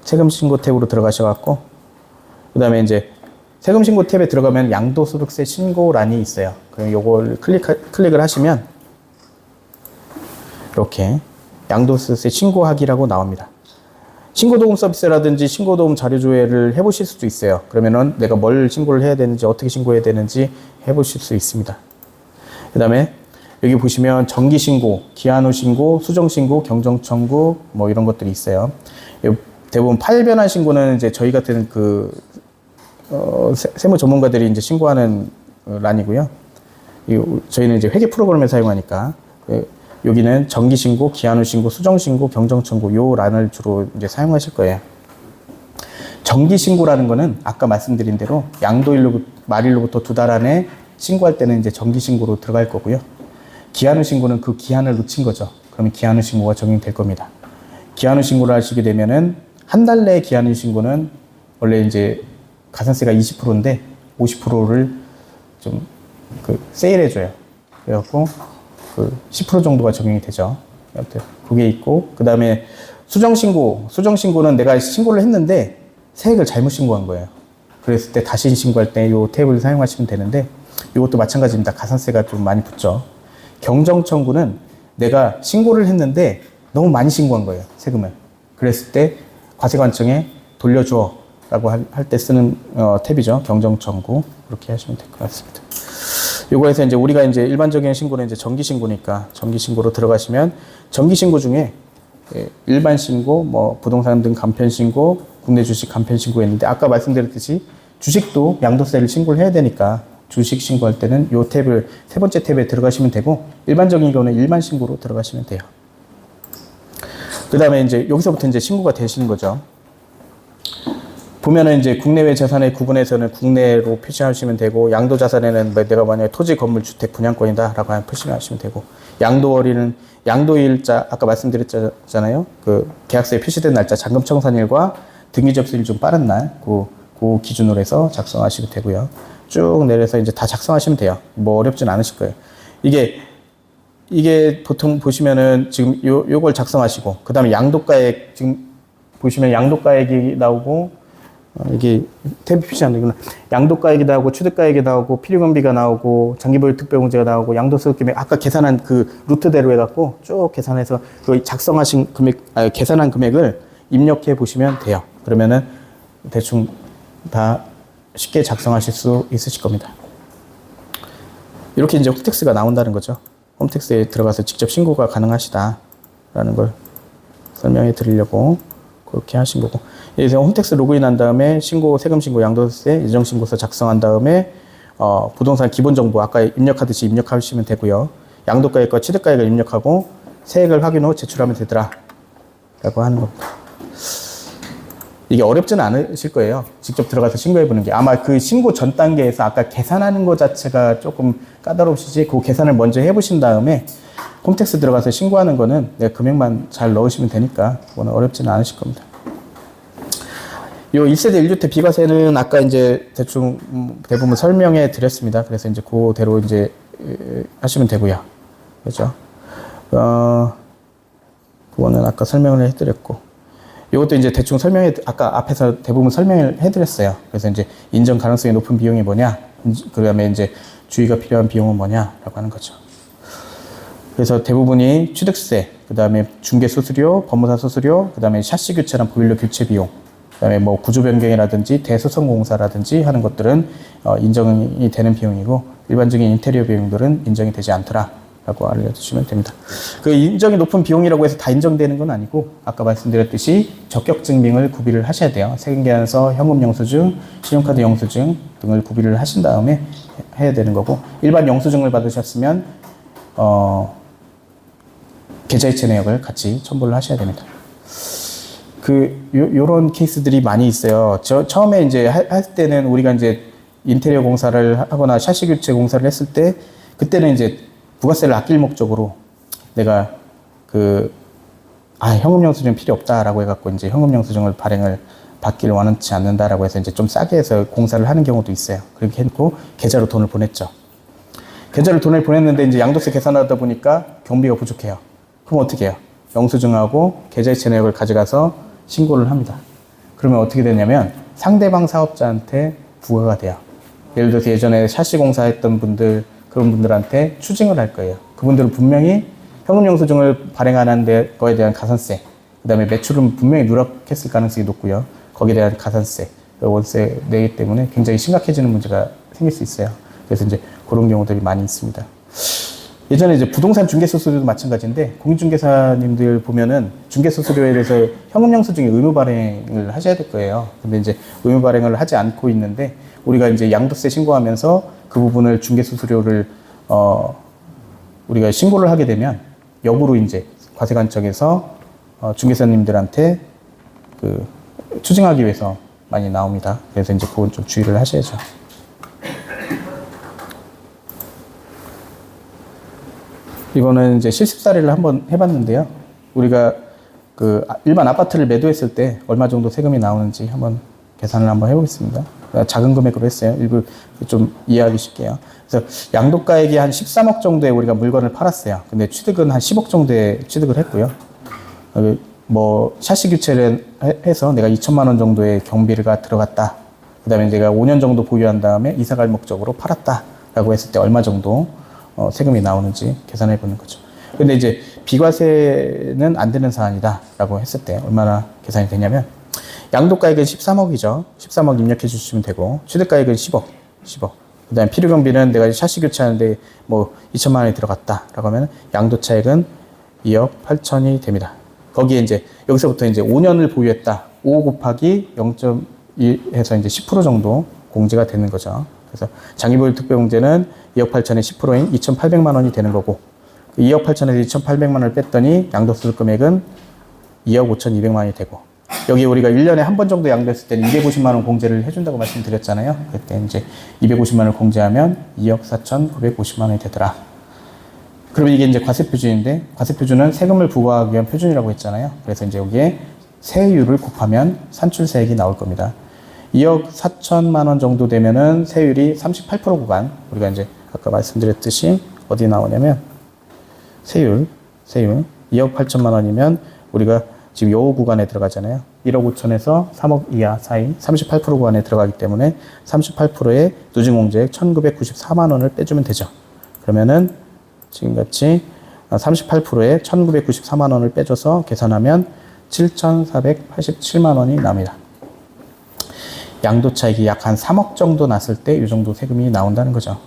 세금 신고 탭으로 들어가셔-갖고 그다음에 이제 세금 신고 탭에 들어가면 양도소득세 신고란이 있어요. 그럼 요걸 클릭을 하시면 이렇게 양도소득세 신고하기라고 나옵니다. 신고도움 서비스라든지 신고도움 자료 조회를 해보실 수도 있어요. 그러면은 내가 뭘 신고를 해야 되는지 어떻게 신고해야 되는지 해보실 수 있습니다. 그 다음에 여기 보시면 정기신고, 기한후 신고, 수정신고, 경정청구 뭐 이런 것들이 있어요. 대부분 파일 변환 신고는 이제 저희 같은 세무 전문가들이 이제 신고하는 란이고요. 저희는 이제 회계 프로그램을 사용하니까 여기는 정기신고, 기한후 신고, 수정신고, 경정청구 요 란을 주로 이제 사용하실 거예요. 정기신고라는 거는 아까 말씀드린 대로 말일로부터 2달 안에 신고할 때는 이제 정기신고로 들어갈 거고요. 기한후 신고는 그 기한을 놓친 거죠. 그러면 기한후 신고가 적용될 겁니다. 기한후 신고를 하시게 되면은 한 달 내에 기한후 신고는 원래 이제 가산세가 20%인데 50%를 좀 세일해줘요. 그래갖고 10% 정도가 적용이 되죠. 아무튼 그게 있고 그 다음에 수정신고는 내가 신고를 했는데 세액을 잘못 신고한 거예요. 그랬을 때 다시 신고할 때 이 탭을 사용하시면 되는데 이것도 마찬가지입니다. 가산세가 좀 많이 붙죠. 경정청구는 내가 신고를 했는데 너무 많이 신고한 거예요. 세금을. 그랬을 때 과세관청에 돌려줘 라고 할 때 쓰는 탭이죠. 경정청구. 그렇게 하시면 될 것 같습니다. 요거에서 이제 우리가 이제 일반적인 신고는 이제 정기신고니까 정기신고로 들어가시면 정기신고 중에 일반 신고, 뭐 부동산 등 간편신고, 국내 주식 간편신고 했는데 아까 말씀드렸듯이 주식도 양도세를 신고를 해야 되니까 주식 신고할 때는 요 탭을 세 번째 탭에 들어가시면 되고 일반적인 경우는 일반 신고로 들어가시면 돼요. 그 다음에 이제 여기서부터 이제 신고가 되시는 거죠. 보면은 이제 국내외 자산의 구분에서는 국내로 표시하시면 되고 양도 자산에는 내가 만약에 토지 건물 주택 분양권이다 라고 하면 표시를 하시면 되고 양도월일은 양도일자 아까 말씀드렸잖아요. 계약서에 표시된 날짜 잔금 청산일과 등기 접수일 좀 빠른 날 그 기준으로 해서 작성하시면 되고요. 쭉 내려서 이제 다 작성하시면 돼요. 뭐 어렵진 않으실 거예요. 이게 보통 보시면은 지금 요걸 작성하시고 그 다음에 양도가액 지금 보시면 양도가액이 나오고 이게 탭이 표시 안 되구나. 양도가액이 나오고 취득가액이 나오고 필요금비가 나오고 장기보유 특별공제가 나오고 양도소득금액 아까 계산한 그 루트대로 해갖고 쭉 계산해서 그 작성하신 계산한 금액을 입력해 보시면 돼요. 그러면은 대충 다 쉽게 작성하실 수 있으실 겁니다. 이렇게 이제 홈택스가 나온다는 거죠. 홈택스에 들어가서 직접 신고가 가능하시다라는 걸 설명해 드리려고 그렇게 하신 거고. 그래서 홈택스 로그인한 다음에 세금 신고, 양도세, 예정 신고서 작성한 다음에 부동산 기본 정보 아까 입력하듯이 입력하시면 되고요. 양도가액과 취득가액을 입력하고 세액을 확인 후 제출하면 되더라 라고 하는 겁니다. 이게 어렵지는 않으실 거예요. 직접 들어가서 신고해보는 게. 아마 그 신고 전 단계에서 아까 계산하는 것 자체가 조금 까다로우시지, 그 계산을 먼저 해보신 다음에 홈택스 들어가서 신고하는 거는 내가 금액만 잘 넣으시면 되니까 그거는 어렵지는 않으실 겁니다. 요 1세대 1주택 비과세는 아까 이제 대충 대부분 설명해 드렸습니다. 그래서 이제 그대로 이제 하시면 되고요. 그죠? 그거는 아까 설명을 해드렸고. 이것도 이제 대충 아까 앞에서 대부분 설명을 해드렸어요. 그래서 이제 인정 가능성이 높은 비용이 뭐냐, 그 다음에 이제 주의가 필요한 비용은 뭐냐라고 하는 거죠. 그래서 대부분이 취득세, 그 다음에 중개 수수료, 법무사 수수료, 그 다음에 샤시 교체랑 보일러 교체 비용, 그 다음에 뭐 구조 변경이라든지 대소성 공사라든지 하는 것들은 인정이 되는 비용이고, 일반적인 인테리어 비용들은 인정이 되지 않더라 라고 알려주시면 됩니다. 그 인정이 높은 비용이라고 해서 다 인정되는 건 아니고, 아까 말씀드렸듯이 적격 증빙을 구비를 하셔야 돼요. 세금계산서, 현금 영수증, 신용카드 영수증 등을 구비를 하신 다음에 해야 되는 거고, 일반 영수증을 받으셨으면 계좌이체 내역을 같이 첨부를 하셔야 됩니다. 요런 케이스들이 많이 있어요. 처음에 이제 할 때는 우리가 이제 인테리어 공사를 하거나 샤시 교체 공사를 했을 때, 그때는 이제 부가세를 아낄 목적으로 내가 현금 영수증 필요 없다라고 해갖고 이제 현금 영수증을 받기를 원하지 않는다라고 해서 이제 좀 싸게 해서 공사를 하는 경우도 있어요. 그렇게 했고, 계좌로 돈을 보냈죠. 계좌로 돈을 보냈는데 이제 양도세 계산하다 보니까 경비가 부족해요. 그럼 어떻게 해요? 영수증하고 계좌이체 내역을 가져가서 신고를 합니다. 그러면 어떻게 되냐면 상대방 사업자한테 부과가 돼요. 예를 들어서 예전에 샤시 공사했던 분들, 그런 분들한테 추징을 할 거예요. 그분들은 분명히 현금 영수증을 발행 안 한 거에 대한 가산세, 그 다음에 매출은 분명히 누락했을 가능성이 높고요. 거기에 대한 가산세, 월세 내기 때문에 굉장히 심각해지는 문제가 생길 수 있어요. 그래서 이제 그런 경우들이 많이 있습니다. 예전에 이제 부동산 중개수수료도 마찬가지인데, 공인중개사님들 보면은 중개수수료에 대해서 현금 영수증에 의무 발행을 하셔야 될 거예요. 근데 이제 의무 발행을 하지 않고 있는데, 우리가 이제 양도세 신고하면서 그 부분을 중개수수료를 우리가 신고를 하게 되면 역으로 이제 과세관청에서 중개사님들한테 추징하기 위해서 많이 나옵니다. 그래서 이제 그건 좀 주의를 하셔야죠. 이거는 이제 실습 사례를 한번 해봤는데요. 우리가 일반 아파트를 매도했을 때 얼마 정도 세금이 나오는지 한번 계산을 한번 해보겠습니다. 작은 금액으로 했어요. 일부 좀 이해하기 쉽게요. 그래서 양도가액이 한 13억 정도에 우리가 물건을 팔았어요. 근데 취득은 한 10억 정도에 취득을 했고요. 뭐 샤시 교체를 해서 내가 2천만 원 정도의 경비가 들어갔다. 그 다음에 내가 5년 정도 보유한 다음에 이사갈 목적으로 팔았다라고 했을 때 얼마 정도 세금이 나오는지 계산해 보는 거죠. 근데 이제 비과세는 안 되는 사안이다라고 했을 때 얼마나 계산이 되냐면, 양도가액은 13억이죠. 13억 입력해 주시면 되고, 취득가액은 10억. 그 다음에 필요경비는 내가 샤시 교체하는데 뭐 2천만 원이 들어갔다라고 하면 양도차액은 2억 8천이 됩니다. 거기에 이제 여기서부터 이제 5년을 보유했다. 5 곱하기 0.1 해서 이제 10% 정도 공제가 되는 거죠. 그래서 장기보유 특별공제는 2억 8천에 10%인 2,800만 원이 되는 거고, 2억 8천에서 2,800만 원을 뺐더니 양도소득 금액은 2억 5,200만 원이 되고, 여기 우리가 1년에 한 번 정도 양도했을 때는 250만 원 공제를 해준다고 말씀드렸잖아요. 그때 이제 250만 원을 공제하면 2억 4,950만 원이 되더라. 그러면 이게 이제 과세표준인데, 과세표준은 세금을 부과하기 위한 표준이라고 했잖아요. 그래서 이제 여기에 세율을 곱하면 산출세액이 나올 겁니다. 2억 4천만 원 정도 되면은 세율이 38% 구간, 우리가 이제 아까 말씀드렸듯이 어디 나오냐면 세율 2억 8천만 원이면 우리가 지금 요 구간에 들어가잖아요. 1억 5천에서 3억 이하 사이 38% 구간에 들어가기 때문에 38%의 누진공제액 1,994만 원을 빼주면 되죠. 그러면은 지금같이 38%에 1,994만 원을 빼줘서 계산하면 7,487만 원이 납니다. 양도차익이 약 한 3억 정도 났을 때 이 정도 세금이 나온다는 거죠.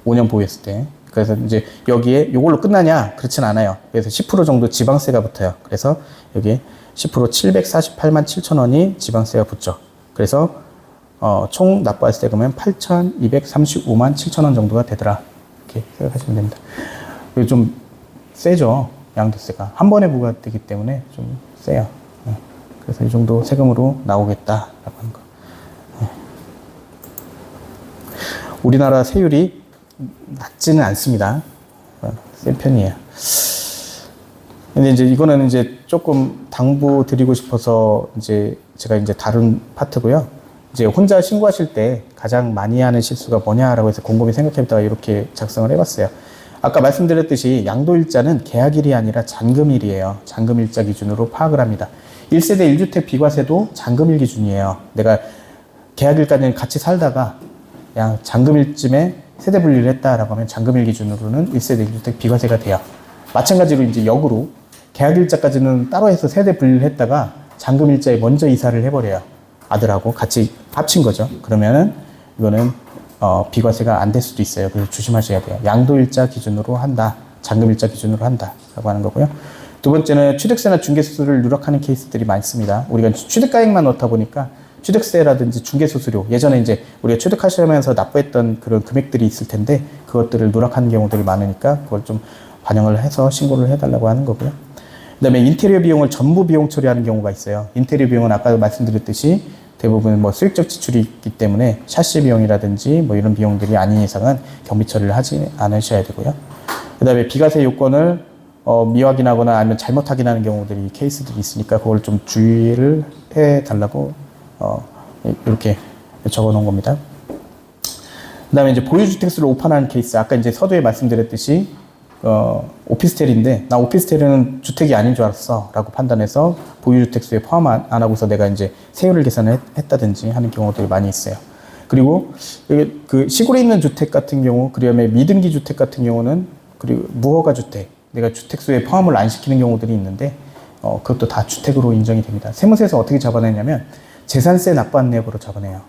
5년 보유했을 때. 그래서 이제 여기에 이걸로 끝나냐? 그렇진 않아요. 그래서 10% 정도 지방세가 붙어요. 그래서 여기에 10% 748만 7천 원이 지방세가 붙죠. 그래서 총 납부할 세금은 8,235만 7천 원 정도가 되더라. 이렇게 생각하시면 됩니다. 그리고 좀 세죠. 양도세가. 한 번에 부과되기 때문에 좀 세요. 그래서 이 정도 세금으로 나오겠다라고 하는 거. 우리나라 세율이 낮지는 않습니다. 센 편이에요. 근데 이제 이거는 이제 조금 당부 드리고 싶어서 이제 제가 이제 다른 파트고요. 이제 혼자 신고하실 때 가장 많이 하는 실수가 뭐냐라고 해서 곰곰이 생각해보다가 이렇게 작성을 해봤어요. 아까 말씀드렸듯이 양도일자는 계약일이 아니라 잔금일이에요. 잔금일자 기준으로 파악을 합니다. 1세대 1주택 비과세도 잔금일 기준이에요. 내가 계약일까지는 같이 살다가 야 잔금일쯤에 세대 분리를 했다라고 하면 잔금일 기준으로는 1세대 1주택 비과세가 돼요. 마찬가지로 이제 역으로 계약일자까지는 따로 해서 세대 분리를 했다가 잔금일자에 먼저 이사를 해버려요. 아들하고 같이 합친 거죠. 그러면은 이거는 비과세가 안 될 수도 있어요. 그래서 조심하셔야 돼요. 양도일자 기준으로 한다. 잔금일자 기준으로 한다. 라고 하는 거고요. 두 번째는 취득세나 중개수수료를 누락하는 케이스들이 많습니다. 우리가 취득가액만 넣다 보니까 취득세라든지 중개수수료, 예전에 이제 우리가 취득하시면서 납부했던 그런 금액들이 있을 텐데 그것들을 누락하는 경우들이 많으니까 그걸 좀 반영을 해서 신고를 해달라고 하는 거고요. 그 다음에 인테리어 비용을 전부 비용 처리하는 경우가 있어요. 인테리어 비용은 아까 말씀드렸듯이 대부분 뭐 수익적 지출이 있기 때문에 샤시 비용이라든지 뭐 이런 비용들이 아닌 이상은 경비 처리를 하지 않으셔야 되고요. 그 다음에 비과세 요건을 미확인하거나 아니면 잘못 확인하는 경우들이 케이스들이 있으니까 그걸 좀 주의를 해 달라고 이렇게 적어 놓은 겁니다. 그 다음에 이제 보유주택수를 오판하는 케이스. 아까 이제 서두에 말씀드렸듯이 오피스텔인데 나 오피스텔은 주택이 아닌 줄 알았어 라고 판단해서 보유주택수에 포함 안 하고서 내가 이제 세율을 계산을 했다든지 하는 경우들이 많이 있어요. 그리고 그 시골에 있는 주택 같은 경우, 그다음에 미등기 주택 같은 경우는, 그리고 무허가 주택, 내가 주택수에 포함을 안 시키는 경우들이 있는데 그것도 다 주택으로 인정이 됩니다. 세무서에서 어떻게 잡아내냐면 재산세 납부한 내역으로 잡아내요.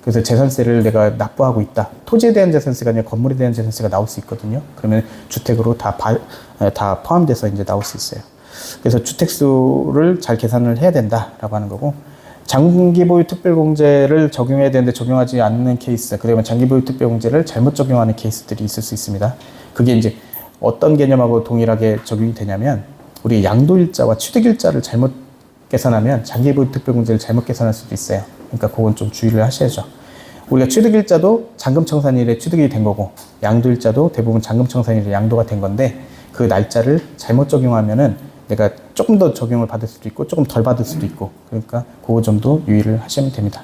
그래서 재산세를 내가 납부하고 있다. 토지에 대한 재산세가 아니라 건물에 대한 재산세가 나올 수 있거든요. 그러면 주택으로 다 포함돼서 이제 나올 수 있어요. 그래서 주택수를 잘 계산을 해야 된다라고 하는 거고, 장기보유 특별공제를 적용해야 되는데 적용하지 않는 케이스, 그다음에 장기보유 특별공제를 잘못 적용하는 케이스들이 있을 수 있습니다. 그게 이제 어떤 개념하고 동일하게 적용이 되냐면, 우리 양도일자와 취득일자를 잘못 계산하면 장기보유 특별공제를 잘못 계산할 수도 있어요. 그러니까 그건 좀 주의를 하셔야죠. 우리가 취득일자도 잔금청산일에 취득이 된 거고, 양도일자도 대부분 잔금청산일에 양도가 된 건데, 그 날짜를 잘못 적용하면은 내가 조금 더 적용을 받을 수도 있고 조금 덜 받을 수도 있고, 그러니까 그 점도 유의를 하시면 됩니다.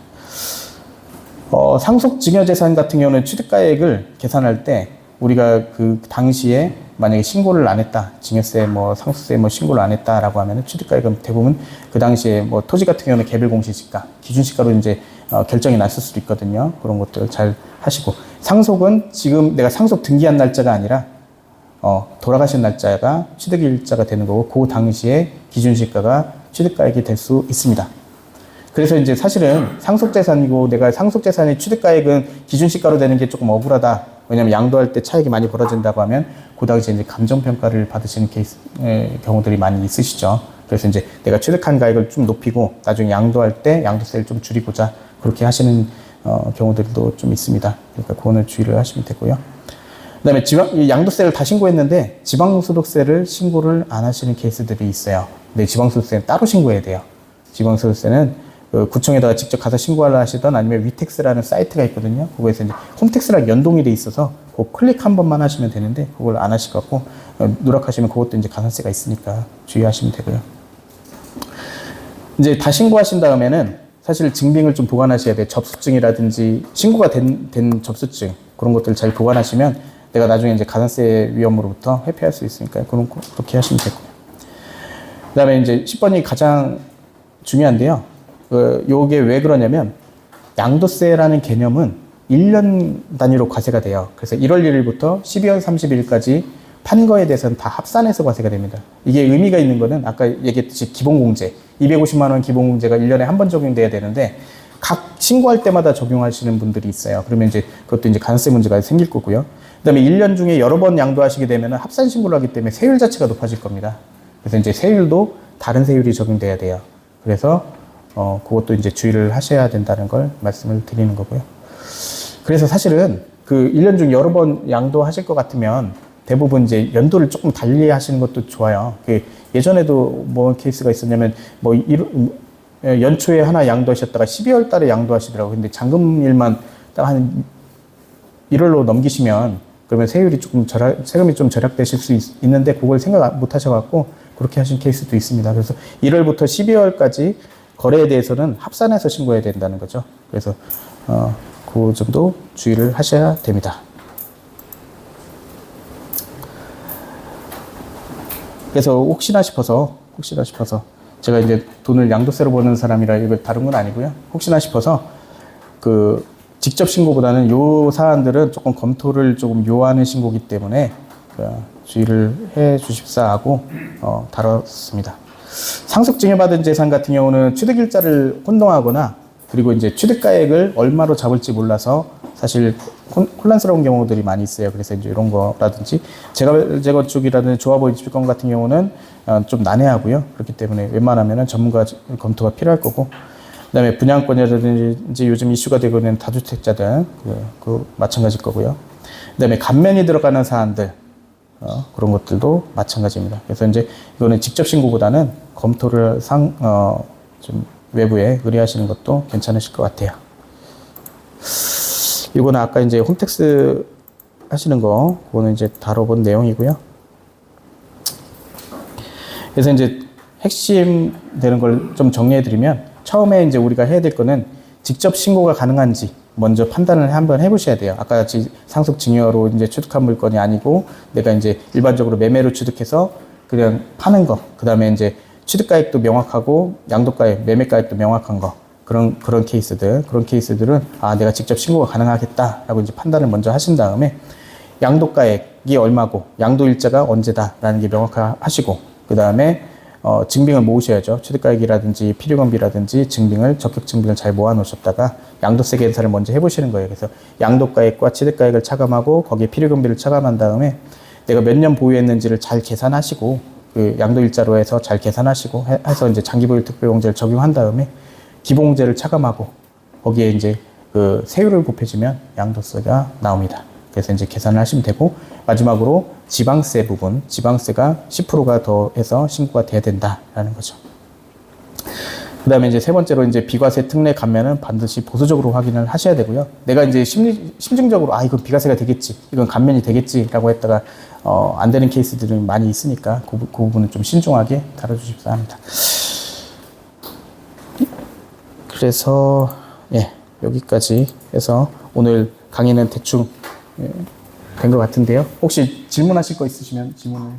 상속증여재산 같은 경우는 취득가액을 계산할 때 우리가 그 당시에 만약에 신고를 안 했다, 증여세, 뭐 상속세 뭐 신고를 안 했다라고 하면은 취득가액은 대부분 그 당시에 뭐 토지 같은 경우는 개별공시지가, 기준시가로 이제 결정이 났을 수도 있거든요. 그런 것들 잘 하시고, 상속은 지금 내가 상속 등기한 날짜가 아니라 돌아가신 날짜가 취득일자가 되는 거고, 그 당시에 기준시가가 취득가액이 될 수 있습니다. 그래서 이제 사실은 상속재산이고 내가 상속재산의 취득가액은 기준시가로 되는 게 조금 억울하다. 왜냐면 양도할 때 차익이 많이 벌어진다고 하면 그 당시에 이제 감정평가를 받으시는 케이스, 경우들이 많이 있으시죠. 그래서 이제 내가 취득한 가액을 좀 높이고 나중에 양도할 때 양도세를 좀 줄이고자 그렇게 하시는 경우들도 좀 있습니다. 그러니까 그거는 주의를 하시면 되고요. 그 다음에 양도세를 다 신고했는데 지방소득세를 신고를 안 하시는 케이스들이 있어요. 근데 지방소득세는 따로 신고해야 돼요. 지방소득세는 구청에다가 직접 가서 신고하려 하시던, 아니면 위택스라는 사이트가 있거든요. 그거에서 이제 홈택스랑 연동이 돼 있어서 그 클릭 한 번만 하시면 되는데 그걸 안 하실 것 같고, 누락하시면 그것도 이제 가산세가 있으니까 주의하시면 되고요. 이제 다 신고하신 다음에는 사실 증빙을 좀 보관하셔야 돼요. 접수증이라든지 신고가 된 접수증, 그런 것들을 잘 보관하시면 내가 나중에 이제 가산세 위험으로부터 회피할 수 있으니까 그렇게 하시면 되고요. 그 다음에 이제 10번이 가장 중요한데요. 요게 왜 그러냐면, 양도세라는 개념은 1년 단위로 과세가 돼요. 그래서 1월 1일부터 12월 30일까지 판 거에 대해서는 다 합산해서 과세가 됩니다. 이게 의미가 있는 거는 아까 얘기했듯이 기본공제, 250만 원 기본공제가 1년에 한 번 적용돼야 되는데 각 신고할 때마다 적용하시는 분들이 있어요. 그러면 이제 그것도 이제 가산세 문제가 생길 거고요. 그 다음에 1년 중에 여러 번 양도하시게 되면 합산 신고를 하기 때문에 세율 자체가 높아질 겁니다. 그래서 이제 세율도 다른 세율이 적용돼야 돼요. 그래서 그것도 이제 주의를 하셔야 된다는 걸 말씀을 드리는 거고요. 그래서 사실은 그 1년 중 여러 번 양도하실 것 같으면 대부분 이제 연도를 조금 달리 하시는 것도 좋아요. 예전에도 뭐 케이스가 있었냐면, 뭐 연초에 하나 양도하셨다가 12월 달에 양도하시더라고요. 근데 잔금일만 딱 한 1월로 넘기시면 그러면 세율이 조금 세금이 좀 절약되실 수 있는데 그걸 생각 못 하셔갖고 그렇게 하신 케이스도 있습니다. 그래서 1월부터 12월까지 거래에 대해서는 합산해서 신고해야 된다는 거죠. 그래서 그 점도 주의를 하셔야 됩니다. 그래서 혹시나 싶어서 제가 이제 돈을 양도세로 버는 사람이라 이거 다른 건 아니고요. 혹시나 싶어서 그 직접 신고보다는 요 사안들은 조금 검토를 조금 요하는 신고기 때문에 주의를 해 주십사 하고 다뤘습니다. 상속증여받은 재산 같은 경우는 취득일자를 혼동하거나 그리고 이제 취득가액을 얼마로 잡을지 몰라서 사실 혼란스러운 경우들이 많이 있어요. 그래서 이제 이런 거라든지 재건축이라든지 조합원 입주권 같은 경우는 좀 난해하고요. 그렇기 때문에 웬만하면은 전문가 검토가 필요할 거고, 그다음에 분양권이라든지 요즘 이슈가 되고 있는 다주택자들 그 마찬가지일 거고요. 그다음에 감면이 들어가는 사안들 그런 것들도 마찬가지입니다. 그래서 이제 이거는 직접 신고보다는 검토를 좀 외부에 의뢰하시는 것도 괜찮으실 것 같아요. 이거는 아까 이제 홈택스 하시는 거, 그거는 이제 다뤄본 내용이고요. 그래서 이제 핵심 되는 걸 좀 정리해 드리면, 처음에 이제 우리가 해야 될 거는 직접 신고가 가능한지 먼저 판단을 한번 해보셔야 돼요. 아까 같이 상속 증여로 이제 취득한 물건이 아니고 내가 이제 일반적으로 매매로 취득해서 그냥 파는 거, 그 다음에 이제 취득가액도 명확하고 양도가액, 매매가액도 명확한 거, 그런 케이스들은 내가 직접 신고가 가능하겠다라고 이제 판단을 먼저 하신 다음에 양도가액이 얼마고 양도일자가 언제다라는 게 명확하시고, 그 다음에 증빙을 모으셔야죠. 취득가액이라든지 필요금비라든지 적격 증빙을 잘 모아 놓으셨다가 양도세 계산을 먼저 해보시는 거예요. 그래서 양도가액과 취득가액을 차감하고 거기에 필요금비를 차감한 다음에 내가 몇 년 보유했는지를 잘 계산하시고, 그 양도일자로 해서 잘 계산하시고 해서 이제 장기보유 특별공제를 적용한 다음에 기본공제를 차감하고 거기에 이제 그 세율을 곱해주면 양도세가 나옵니다. 그래서 이제 계산을 하시면 되고, 마지막으로 지방세 부분, 지방세가 10%가 더해서 신고가 돼야 된다라는 거죠. 그 다음에 이제 세 번째로 이제 비과세 특례 감면은 반드시 보수적으로 확인을 하셔야 되고요. 내가 이제 심증적으로 이건 비과세가 되겠지, 이건 감면이 되겠지라고 했다가 안 되는 케이스들이 많이 있으니까 그 부분은 좀 신중하게 다뤄주십사 합니다. 그래서 여기까지 해서 오늘 강의는 대충 된 것 같은데요. 혹시 질문하실 거 있으시면 질문을